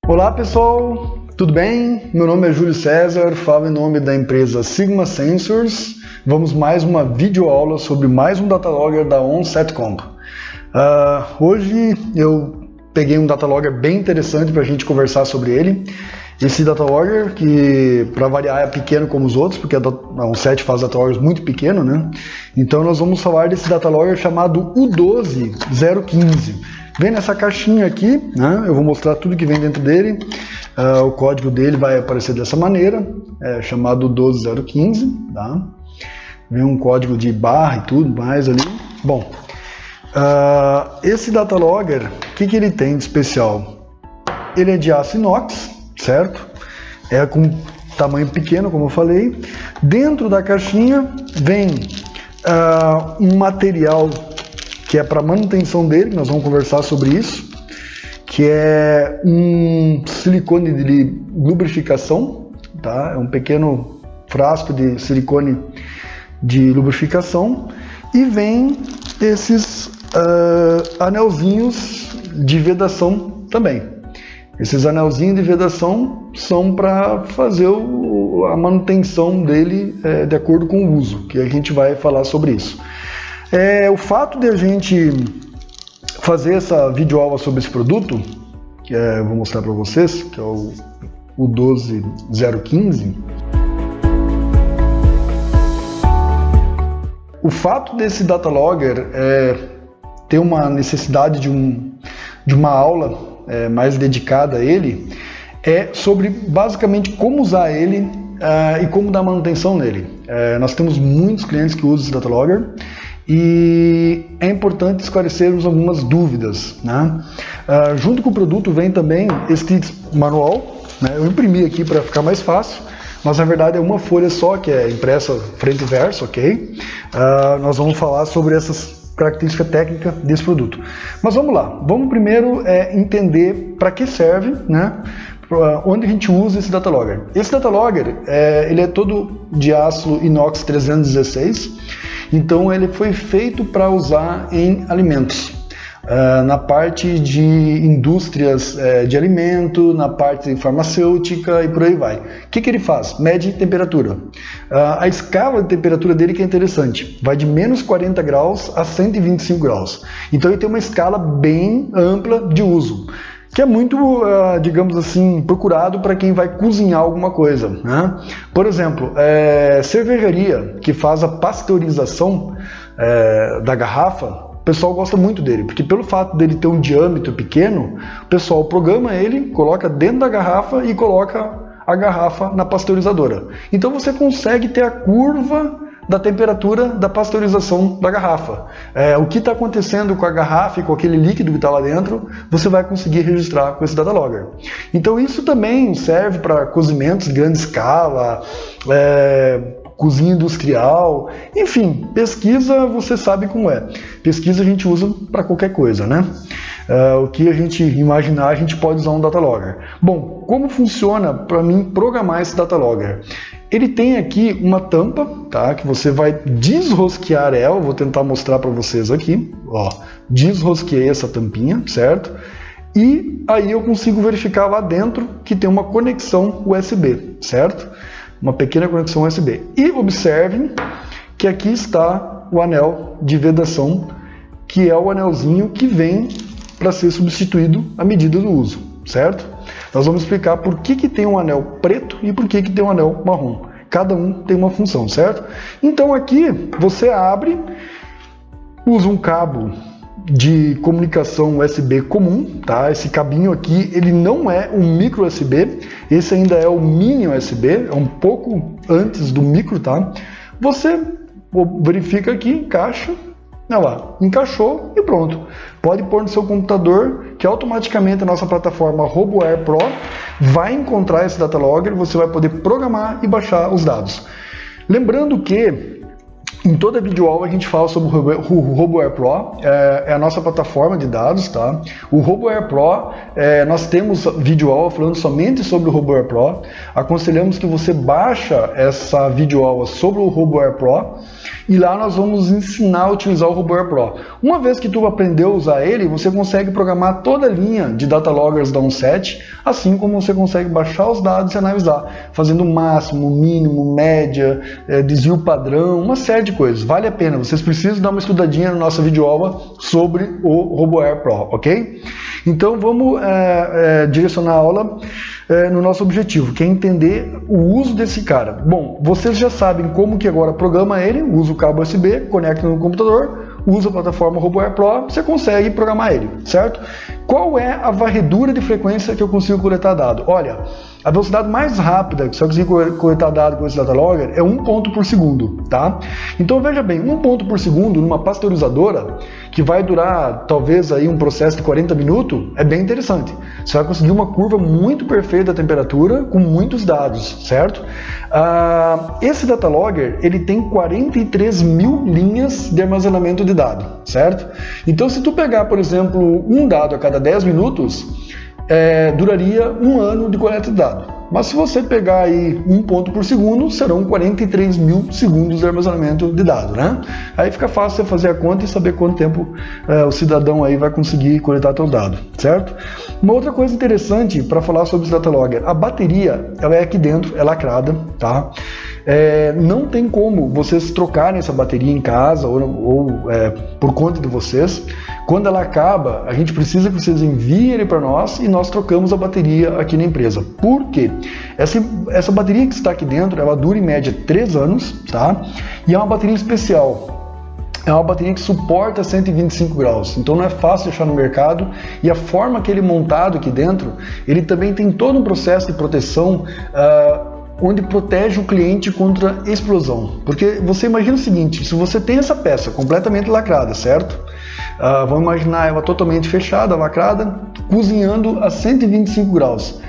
Olá pessoal, tudo bem? Meu nome é Júlio César, falo em nome da empresa Sigma Sensors. Vamos mais uma videoaula sobre mais um datalogger da OnSetComp. Hoje eu peguei um datalogger bem interessante para a gente conversar sobre ele. Esse datalogger, que para variar é pequeno como os outros, porque a OnSet faz dataloggers muito pequenos, né? Então nós vamos falar desse datalogger chamado U12015. Vem nessa caixinha aqui, né? Eu vou mostrar tudo que vem dentro dele. O código dele vai aparecer dessa maneira, chamado U12015, tá? Vem um código de barra e tudo mais ali. Bom, esse datalogger, o que ele tem de especial? Ele é de aço inox, certo? É com tamanho pequeno, como eu falei. Dentro da caixinha vem um material que é para manutenção dele, nós vamos conversar sobre isso, que é um silicone de lubrificação, tá? É um pequeno frasco de silicone de lubrificação, e vem esses anelzinhos de vedação também. Esses anelzinhos de vedação são para fazer a manutenção dele de acordo com o uso, que a gente vai falar sobre isso. O fato de a gente fazer essa videoaula sobre esse produto, que eu vou mostrar para vocês, que é o U12015, o fato desse datalogger ter uma necessidade de uma aula mais dedicada a ele, é sobre basicamente como usar ele e como dar manutenção nele. Nós temos muitos clientes que usam esse datalogger e é importante esclarecermos algumas dúvidas, né? Junto com o produto vem também este manual, né? Eu imprimi aqui para ficar mais fácil, mas na verdade é uma folha só que é impressa frente e verso, ok? Nós vamos falar sobre essas características técnicas desse produto. Mas vamos lá, vamos primeiro entender para que serve, né? Onde a gente usa esse datalogger. Esse datalogger ele é todo de aço inox 316, então ele foi feito para usar em alimentos, na parte de indústrias de alimento, na parte farmacêutica e por aí vai. O que ele faz? Mede temperatura. A escala de temperatura dele que é interessante, vai de menos 40 graus a 125 graus. Então ele tem uma escala bem ampla de uso, que é muito, digamos assim, procurado para quem vai cozinhar alguma coisa, né? Por exemplo, cervejaria que faz a pasteurização da garrafa, o pessoal gosta muito dele, porque pelo fato dele ter um diâmetro pequeno, o pessoal programa ele, coloca dentro da garrafa e coloca a garrafa na pasteurizadora. Então você consegue ter a curva da temperatura da pasteurização da garrafa. O que está acontecendo com a garrafa e com aquele líquido que está lá dentro, você vai conseguir registrar com esse datalogger. Então isso também serve para cozimentos de grande escala, cozinha industrial, enfim, pesquisa você sabe como é. Pesquisa a gente usa para qualquer coisa, né? O que a gente imaginar, a gente pode usar um datalogger. Bom, como funciona para mim programar esse datalogger? Ele tem aqui uma tampa, tá? Que você vai desrosquear ela, vou tentar mostrar para vocês aqui, ó, desrosqueei essa tampinha, certo? E aí eu consigo verificar lá dentro que tem uma conexão USB, certo? Uma pequena conexão USB. E observem que aqui está o anel de vedação, que é o anelzinho que vem para ser substituído à medida do uso, certo? Nós vamos explicar por que tem um anel preto e por que tem um anel marrom. Cada um tem uma função, certo? Então aqui você abre, usa um cabo de comunicação USB comum, tá? Esse cabinho aqui, ele não é um micro USB, esse ainda é o mini USB, é um pouco antes do micro, tá? Você verifica aqui, encaixa, olha lá, encaixou e pronto. Pode pôr no seu computador, que automaticamente a nossa plataforma RoboAir Pro vai encontrar esse datalogger, você vai poder programar e baixar os dados. Lembrando que Em toda videoaula a gente fala sobre o RoboWare Pro, é a nossa plataforma de dados, tá? O RoboWare Pro, nós temos videoaula falando somente sobre o RoboWare Pro. Aconselhamos que você baixa essa videoaula sobre o RoboWare Pro e lá nós vamos ensinar a utilizar o RoboWare Pro. Uma vez que tu aprendeu a usar ele, você consegue programar toda a linha de data loggers da OnSet, assim como você consegue baixar os dados e analisar, fazendo máximo, mínimo, média, desvio padrão, uma série de coisas. Vale a pena, vocês precisam dar uma estudadinha na nossa videoaula sobre o RoboWare Pro, ok? Então vamos direcionar a aula no nosso objetivo, que é entender o uso desse cara. Bom, vocês já sabem como que agora programa ele, usa o cabo USB, conecta no computador, usa a plataforma RoboWare Pro, você consegue programar ele, certo? Qual é a varredura de frequência que eu consigo coletar dado? Olha, a velocidade mais rápida que você consegue coletar dado com esse data logger é 1 ponto por segundo, tá? Então veja bem, 1 ponto por segundo numa pasteurizadora, que vai durar talvez aí um processo de 40 minutos, é bem interessante. Você vai conseguir uma curva muito perfeita da temperatura com muitos dados, certo? Esse data logger, ele tem 43 mil linhas de armazenamento de dado, certo? Então se tu pegar, por exemplo, um dado a cada 10 minutos, duraria 1 ano de coleta de dado. Mas se você pegar aí 1 ponto por segundo, serão 43 mil segundos de armazenamento de dado, né? Aí fica fácil você fazer a conta e saber quanto tempo o cidadão aí vai conseguir coletar teu dado, certo? Uma outra coisa interessante para falar sobre esse data logger, a bateria, ela é aqui dentro, é lacrada, tá? Não tem como vocês trocarem essa bateria em casa ou por conta de vocês. Quando ela acaba, a gente precisa que vocês enviem ele para nós e nós trocamos a bateria aqui na empresa. Por quê? Essa bateria que está aqui dentro, ela dura em média 3 anos, tá? E é uma bateria especial. É uma bateria que suporta 125 graus, então não é fácil deixar no mercado, e a forma que ele é montado aqui dentro, ele também tem todo um processo de proteção onde protege o cliente contra explosão. Porque você imagina o seguinte, se você tem essa peça completamente lacrada, certo? Vamos imaginar ela totalmente fechada, lacrada, cozinhando a 125 graus.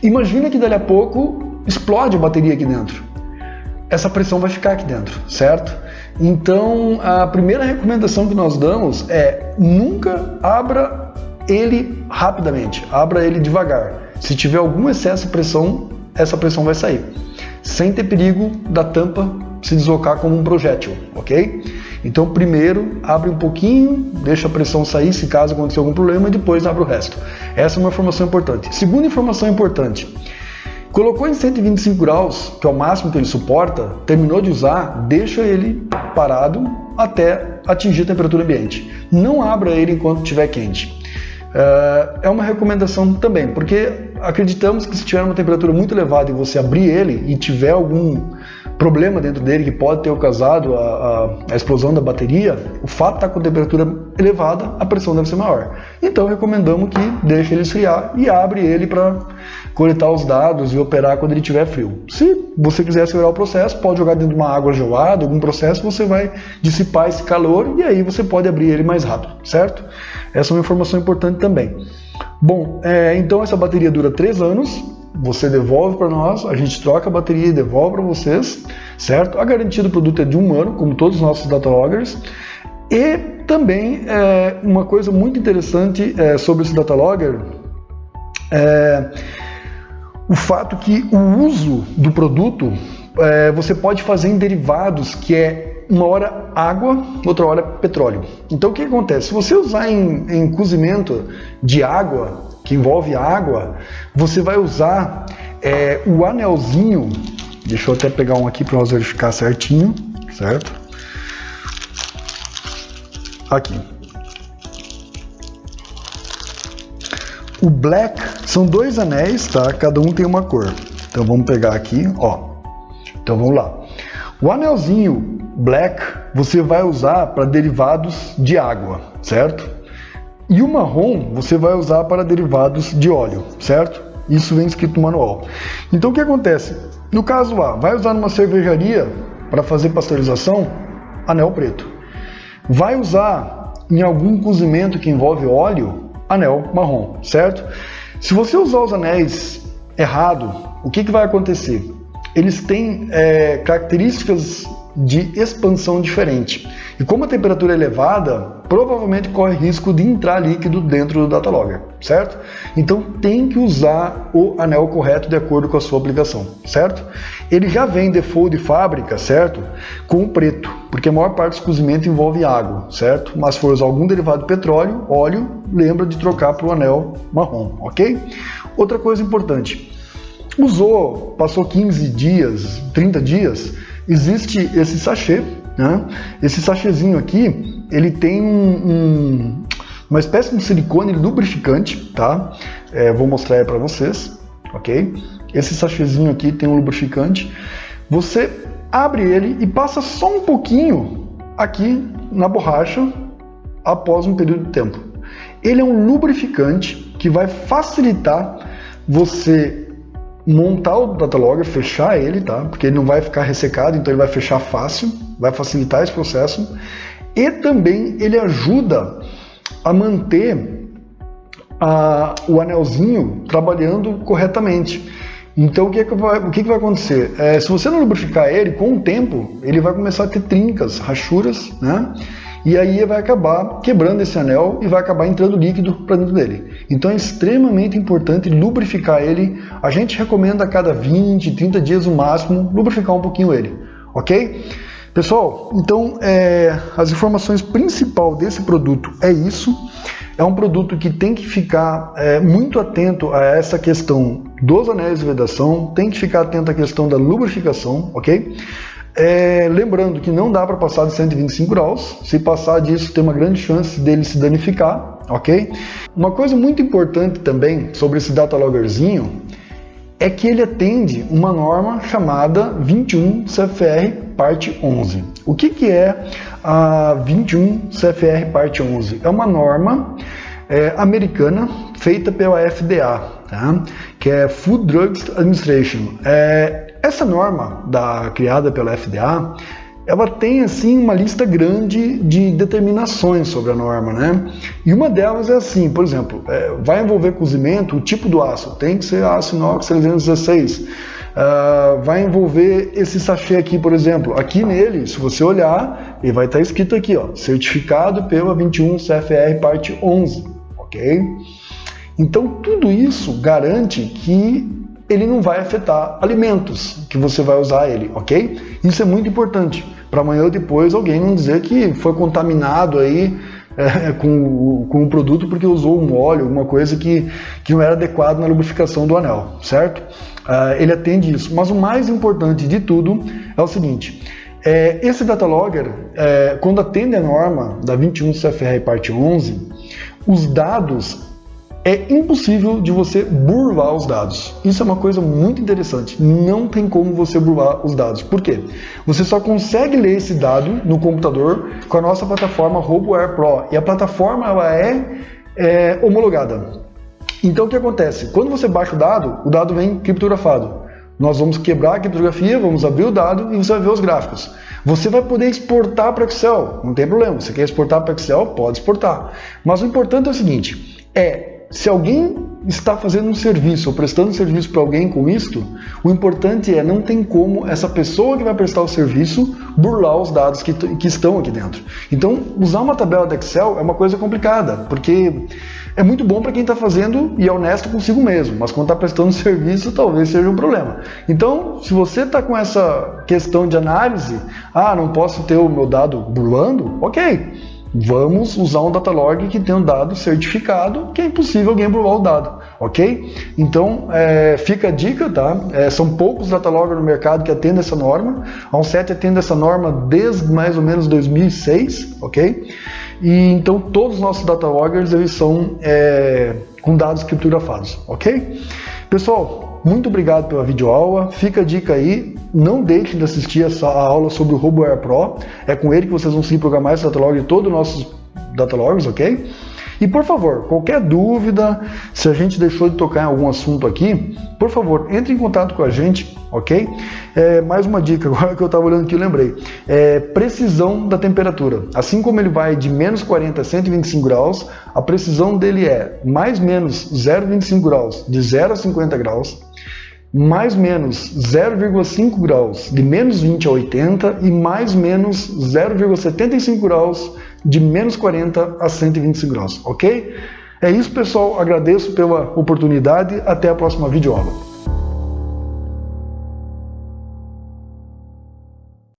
Imagina que dali a pouco explode a bateria aqui dentro. Essa pressão vai ficar aqui dentro, certo? Então, a primeira recomendação que nós damos é nunca abra ele rapidamente, abra ele devagar. Se tiver algum excesso de pressão, essa pressão vai sair, sem ter perigo da tampa se deslocar como um projétil, ok? Então primeiro abre um pouquinho, deixa a pressão sair se caso acontecer algum problema e depois abre o resto. Essa é uma informação importante. Segunda informação importante, colocou em 125 graus, que é o máximo que ele suporta, terminou de usar, deixa ele parado até atingir a temperatura ambiente. Não abra ele enquanto estiver quente. É uma recomendação também, porque acreditamos que se tiver uma temperatura muito elevada e você abrir ele e tiver algum problema dentro dele que pode ter ocasionado a explosão da bateria, o fato de estar com temperatura elevada, a pressão deve ser maior. Então recomendamos que deixe ele esfriar e abre ele para coletar os dados e operar quando ele estiver frio. Se você quiser acelerar o processo, pode jogar dentro de uma água gelada, algum processo, você vai dissipar esse calor e aí você pode abrir ele mais rápido, certo? Essa é uma informação importante também. Bom, então essa bateria dura 3 anos, você devolve para nós, a gente troca a bateria e devolve para vocês, certo? A garantia do produto é de 1 ano, como todos os nossos data loggers. E também uma coisa muito interessante sobre esse data logger o fato que o uso do produto você pode fazer em derivados, que é uma hora água, outra hora petróleo. Então o que acontece? Se você usar em cozimento de água, que envolve água, você vai usar o anelzinho, deixa eu até pegar um aqui para nós verificar certinho, certo? Aqui. O black são 2 anéis, tá? Cada um tem uma cor. Então vamos pegar aqui, ó. Então vamos lá. O anelzinho black você vai usar para derivados de água, certo? E o marrom você vai usar para derivados de óleo, certo? Isso vem escrito no manual. Então o que acontece? No caso A, vai usar numa cervejaria para fazer pasteurização, anel preto. Vai usar em algum cozimento que envolve óleo, anel marrom, certo? Se você usar os anéis errado, o que vai acontecer? Eles têm características de expansão diferente. E como a temperatura é elevada, provavelmente corre risco de entrar líquido dentro do data logger, certo? Então tem que usar o anel correto de acordo com a sua aplicação, certo? Ele já vem default de fábrica, certo? Com o preto, porque a maior parte do cozimento envolve água, certo? Mas se for usar algum derivado de petróleo, óleo, lembra de trocar para o anel marrom, ok? Outra coisa importante, usou, passou 15 dias, 30 dias, existe esse sachê, né? Esse sachêzinho aqui, ele tem uma espécie de um silicone lubrificante, tá? Vou mostrar aí para vocês, ok? Esse sachêzinho aqui tem um lubrificante. Você abre ele e passa só um pouquinho aqui na borracha após um período de tempo. Ele é um lubrificante que vai facilitar você montar o data logger, fechar ele, tá? Porque ele não vai ficar ressecado, então ele vai fechar fácil, vai facilitar esse processo. E também ele ajuda a manter o anelzinho trabalhando corretamente. Então o que vai acontecer? Se você não lubrificar ele, com o tempo, ele vai começar a ter trincas, rachuras, né? E aí vai acabar quebrando esse anel e vai acabar entrando líquido para dentro dele. Então é extremamente importante lubrificar ele. A gente recomenda a cada 20, 30 dias no máximo, lubrificar um pouquinho ele, ok? Pessoal, então as informações principais desse produto é isso. É um produto que tem que ficar muito atento a essa questão dos anéis de vedação, tem que ficar atento à questão da lubrificação, ok? Lembrando que não dá para passar de 125 graus, se passar disso tem uma grande chance dele se danificar, ok? Uma coisa muito importante também sobre esse data loggerzinho é que ele atende uma norma chamada 21 CFR parte 11. O que é a 21 CFR parte 11? É uma norma americana feita pela FDA, tá? Que é Food Drugs Administration. Essa norma criada pela FDA, ela tem assim uma lista grande de determinações sobre a norma, né? E uma delas é assim, por exemplo, vai envolver cozimento, o tipo do aço tem que ser aço inox 316. Vai envolver esse sachê aqui, por exemplo, aqui nele, se você olhar, ele vai estar escrito aqui, ó, certificado pela 21 CFR parte 11, ok? Então tudo isso garante que ele não vai afetar alimentos que você vai usar ele, ok? Isso é muito importante, para amanhã ou depois alguém não dizer que foi contaminado aí com o produto porque usou um óleo, alguma coisa que não era adequado na lubrificação do anel, certo? Ele atende isso, mas o mais importante de tudo é o seguinte, esse data logger, quando atende a norma da 21 CFR parte 11, os dados é impossível de você burlar os dados. Isso é uma coisa muito interessante. Não tem como você burlar os dados. Por quê? Você só consegue ler esse dado no computador com a nossa plataforma RoboWare Pro. E a plataforma ela é homologada. Então o que acontece? Quando você baixa o dado vem criptografado. Nós vamos quebrar a criptografia, vamos abrir o dado e você vai ver os gráficos. Você vai poder exportar para Excel, não tem problema. Você quer exportar para Excel? Pode exportar. Mas o importante é o seguinte, se alguém está fazendo um serviço ou prestando um serviço para alguém com isto, o importante não tem como essa pessoa que vai prestar o serviço burlar os dados que estão aqui dentro. Então, usar uma tabela de Excel é uma coisa complicada, porque é muito bom para quem está fazendo e é honesto consigo mesmo, mas quando está prestando serviço, talvez seja um problema. Então, se você está com essa questão de análise, não posso ter o meu dado burlando, ok. Vamos usar um data log que tem um dado certificado, que é impossível alguém burlar o dado, ok? Então, fica a dica, tá? São poucos data loggers no mercado que atendem essa norma. A ON7 atende essa norma desde mais ou menos 2006, ok? E então, todos os nossos data loggers, eles são com dados criptografados, ok? Pessoal, muito obrigado pela videoaula. Fica a dica aí. Não deixem de assistir essa aula sobre o RoboWare Pro. É com ele que vocês vão conseguir programar esse datalog e todos os nossos datalogs, ok? E por favor, qualquer dúvida, se a gente deixou de tocar em algum assunto aqui, por favor, entre em contato com a gente, ok? Mais uma dica, agora que eu estava olhando aqui, eu lembrei. Precisão da temperatura. Assim como ele vai de menos 40 a 125 graus, a precisão dele é mais ou menos 0,25 graus, de 0 a 50 graus, mais menos 0,5 graus de menos 20 a 80 e mais menos 0,75 graus de menos 40 a 125 graus, ok? É isso, pessoal. Agradeço pela oportunidade. Até a próxima videoaula.